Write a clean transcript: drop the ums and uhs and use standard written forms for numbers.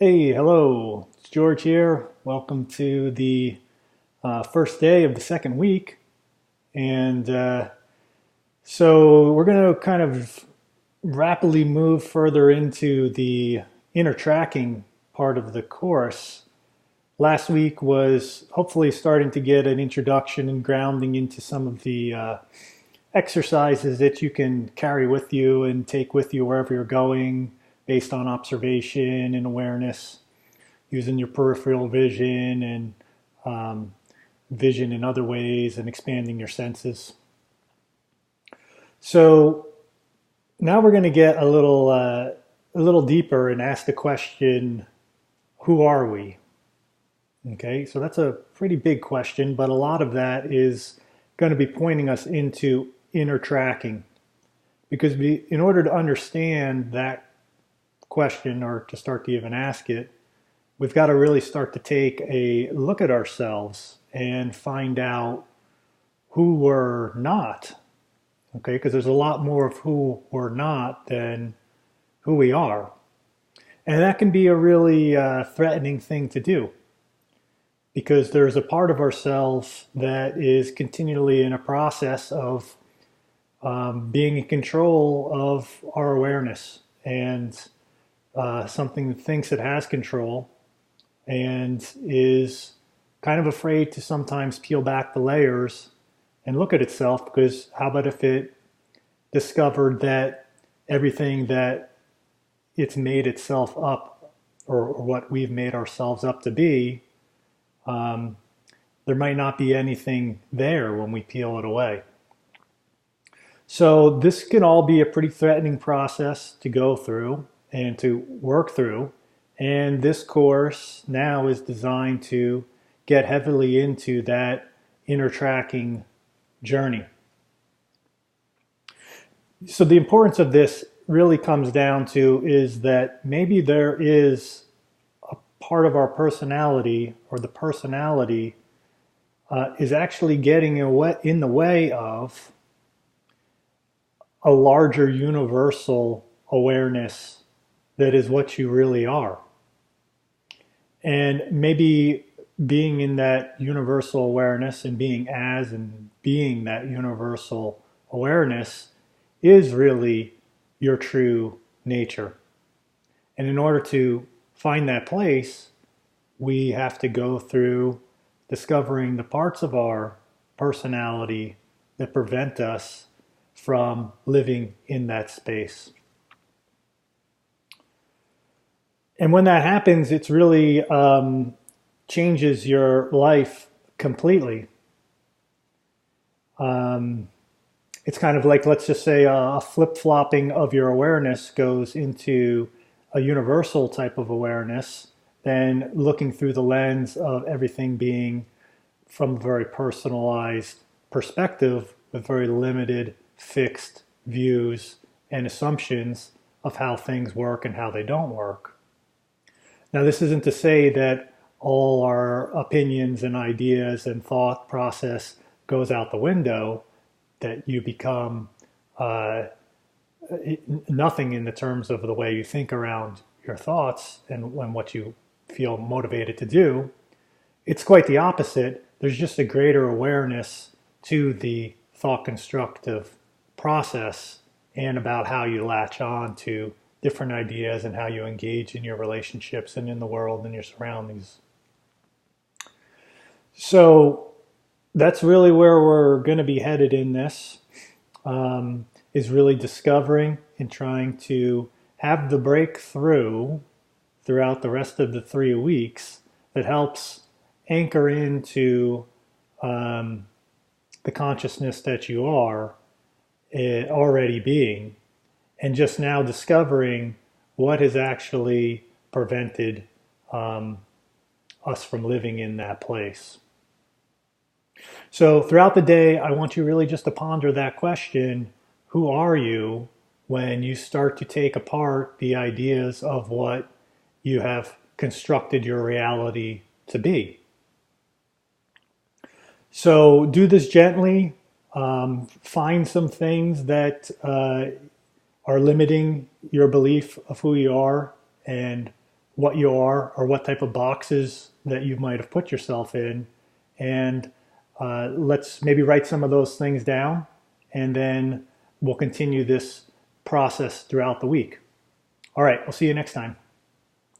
Hey, hello. It's George here. Welcome to the first day of the second week. And so we're going to kind of rapidly move further into the inner tracking part of the course. Last week was hopefully starting to get an introduction and grounding into some of the exercises that you can carry with you and take with you wherever you're going based on observation and awareness, using your peripheral vision and vision in other ways and expanding your senses. So now we're going to get a little deeper and ask the question, who are we? Okay, so that's a pretty big question, but a lot of that is going to be pointing us into inner tracking. Because in order to understand that question or to start to even ask it, we've got to really start to take a look at ourselves and find out who we're not. Okay, because there's a lot more of who we're not than who we are. And that can be a really threatening thing to do because there's a part of ourselves that is continually in a process of being in control of our awareness and something that thinks it has control and is kind of afraid to sometimes peel back the layers and look at itself, because how about if it discovered that everything that it's made itself up, or what we've made ourselves up to be, there might not be anything there when we peel it away. So this can all be a pretty threatening process to go through and to work through. And this course now is designed to get heavily into that inner tracking journey. So the importance of this really comes down to is that maybe there is a part of our personality, or the personality is actually getting in the way of a larger universal awareness that is what you really are. And maybe being in that universal awareness and being that universal awareness is really your true nature. And in order to find that place, we have to go through discovering the parts of our personality that prevent us from living in that space. And when that happens, it's really changes your life completely. It's kind of like, let's just say, a flip-flopping of your awareness goes into a universal type of awareness, then looking through the lens of everything being from a very personalized perspective with very limited, fixed views and assumptions of how things work and how they don't work. Now, this isn't to say that all our opinions and ideas and thought process goes out the window, that you become nothing in the terms of the way you think around your thoughts and what you feel motivated to do. It's quite the opposite. There's just a greater awareness to the thought constructive process and about how you latch on to different ideas and how you engage in your relationships and in the world and your surroundings. So that's really where we're going to be headed in this, is really discovering and trying to have the breakthrough throughout the rest of the 3 weeks that helps anchor into the consciousness that you are already being, and just now discovering what has actually prevented us from living in that place. So throughout the day, I want you really just to ponder that question, who are you, when you start to take apart the ideas of what you have constructed your reality to be. So do this gently. Find some things that are limiting your belief of who you are, and what you are or what type of boxes that you might have put yourself in. And let's maybe write some of those things down, and then we'll continue this process throughout the week. All right, I'll see you next time.